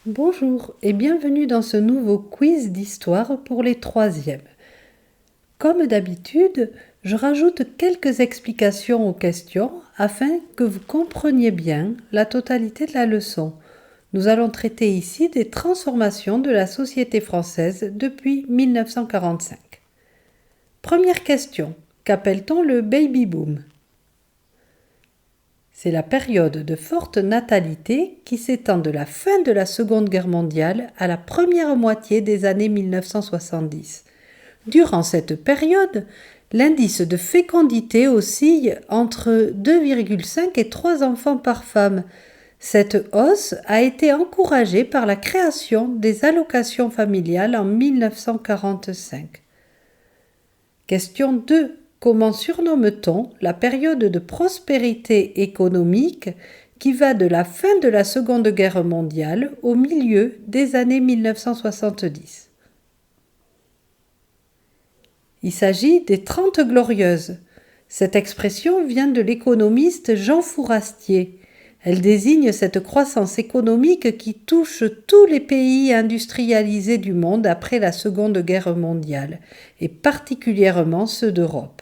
Bonjour et bienvenue dans ce nouveau quiz d'histoire pour les troisièmes. Comme d'habitude, je rajoute quelques explications aux questions afin que vous compreniez bien la totalité de la leçon. Nous allons traiter ici des transformations de la société française depuis 1945. Première question, qu'appelle-t-on le baby-boom ? C'est la période de forte natalité qui s'étend de la fin de la Seconde Guerre mondiale à la première moitié des années 1970. Durant cette période, l'indice de fécondité oscille entre 2,5 et 3 enfants par femme. Cette hausse a été encouragée par la création des allocations familiales en 1945. Question 2. Comment surnomme-t-on la période de prospérité économique qui va de la fin de la Seconde Guerre mondiale au milieu des années 1970 ? Il s'agit des 30 Glorieuses. Cette expression vient de l'économiste Jean Fourastier. Elle désigne cette croissance économique qui touche tous les pays industrialisés du monde après la Seconde Guerre mondiale, et particulièrement ceux d'Europe.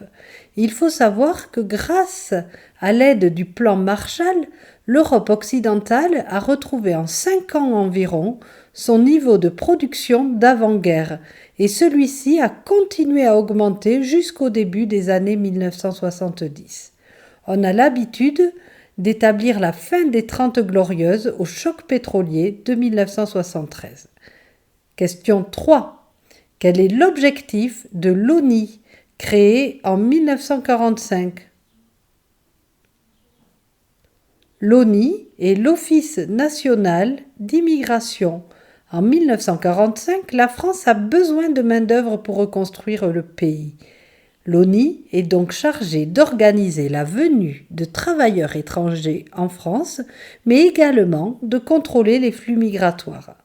Il faut savoir que grâce à l'aide du plan Marshall, l'Europe occidentale a retrouvé en 5 ans environ son niveau de production d'avant-guerre, et celui-ci a continué à augmenter jusqu'au début des années 1970. On a l'habitude d'établir la fin des 30 Glorieuses au choc pétrolier de 1973. Question 3. Quel est l'objectif de l'ONI, créé en 1945 ? L'ONI est l'Office national d'immigration. En 1945, la France a besoin de main-d'œuvre pour reconstruire le pays. L'ONI est donc chargée d'organiser la venue de travailleurs étrangers en France, mais également de contrôler les flux migratoires.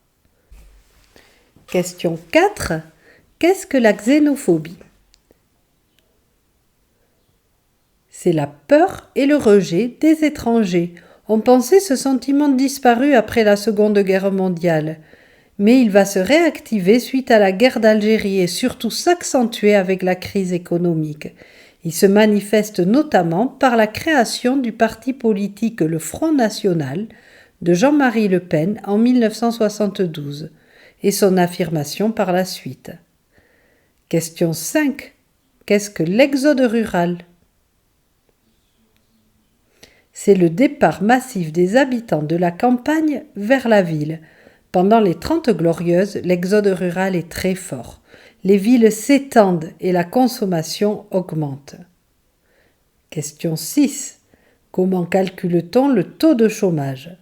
Question 4. Qu'est-ce que la xénophobie ? C'est la peur et le rejet des étrangers. On pensait ce sentiment disparu après la Seconde Guerre mondiale. Mais il va se réactiver suite à la guerre d'Algérie et surtout s'accentuer avec la crise économique. Il se manifeste notamment par la création du parti politique le Front National de Jean-Marie Le Pen en 1972 et son affirmation par la suite. Question 5. Qu'est-ce que l'exode rural ? C'est le départ massif des habitants de la campagne vers la ville. Pendant les 30 Glorieuses, l'exode rural est très fort. Les villes s'étendent et la consommation augmente. Question 6. Comment calcule-t-on le taux de chômage ?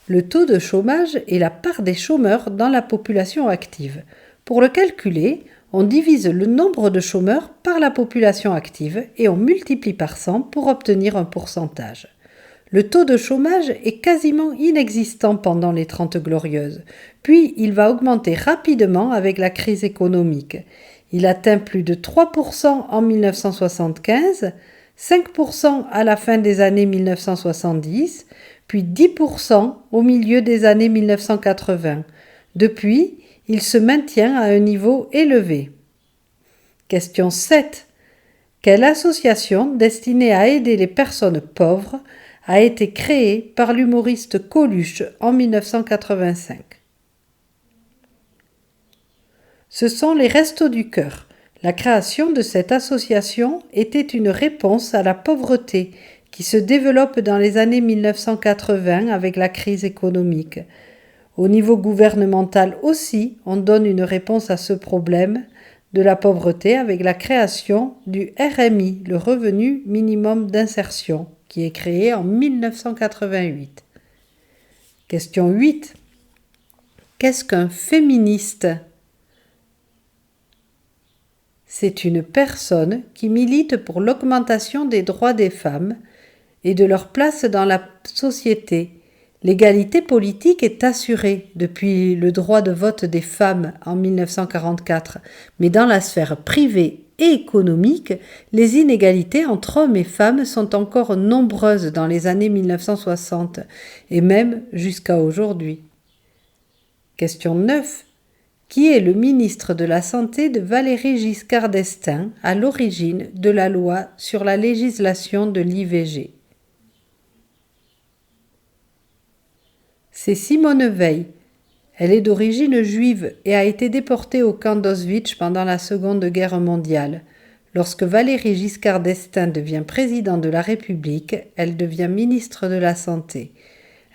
Le taux de chômage est la part des chômeurs dans la population active. Pour le calculer, on divise le nombre de chômeurs par la population active et on multiplie par 100 pour obtenir un pourcentage. Le taux de chômage est quasiment inexistant pendant les 30 Glorieuses, puis il va augmenter rapidement avec la crise économique. Il atteint plus de 3% en 1975, 5% à la fin des années 1970, puis 10% au milieu des années 1980. Depuis, il se maintient à un niveau élevé. Question 7. Quelle association destinée à aider les personnes pauvres a été créée par l'humoriste Coluche en 1985. Ce sont les Restos du Cœur. La création de cette association était une réponse à la pauvreté qui se développe dans les années 1980 avec la crise économique. Au niveau gouvernemental aussi, on donne une réponse à ce problème de la pauvreté avec la création du RMI, le revenu minimum d'insertion, qui est créé en 1988. Question 8. Qu'est-ce qu'un féministe ? C'est une personne qui milite pour l'augmentation des droits des femmes et de leur place dans la société. L'égalité politique est assurée depuis le droit de vote des femmes en 1944, mais dans la sphère privée et économique, les inégalités entre hommes et femmes sont encore nombreuses dans les années 1960 et même jusqu'à aujourd'hui. Question 9. Qui est le ministre de la Santé de Valéry Giscard d'Estaing à l'origine de la loi sur la législation de l'IVG? C'est Simone Veil. Elle est d'origine juive et a été déportée au camp d'Auschwitz pendant la Seconde Guerre mondiale. Lorsque Valéry Giscard d'Estaing devient président de la République, elle devient ministre de la Santé.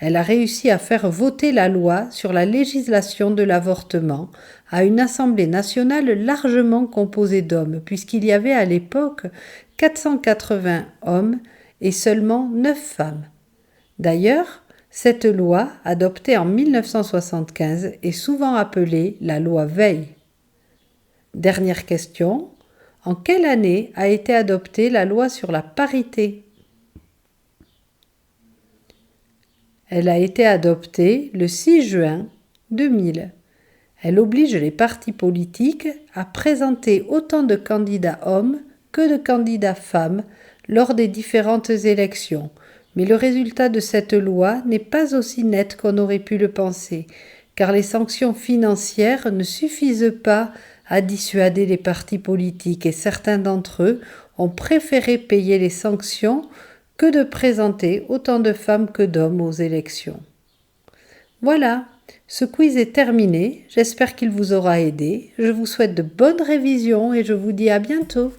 Elle a réussi à faire voter la loi sur la législation de l'avortement à une Assemblée nationale largement composée d'hommes, puisqu'il y avait à l'époque 480 hommes et seulement 9 femmes. D'ailleurs, cette loi, adoptée en 1975, est souvent appelée la loi Veil. Dernière question. En quelle année a été adoptée la loi sur la parité? Elle a été adoptée le 6 juin 2000. Elle oblige les partis politiques à présenter autant de candidats hommes que de candidats femmes lors des différentes élections. Mais le résultat de cette loi n'est pas aussi net qu'on aurait pu le penser, car les sanctions financières ne suffisent pas à dissuader les partis politiques et certains d'entre eux ont préféré payer les sanctions que de présenter autant de femmes que d'hommes aux élections. Voilà, ce quiz est terminé, j'espère qu'il vous aura aidé, je vous souhaite de bonnes révisions et je vous dis à bientôt.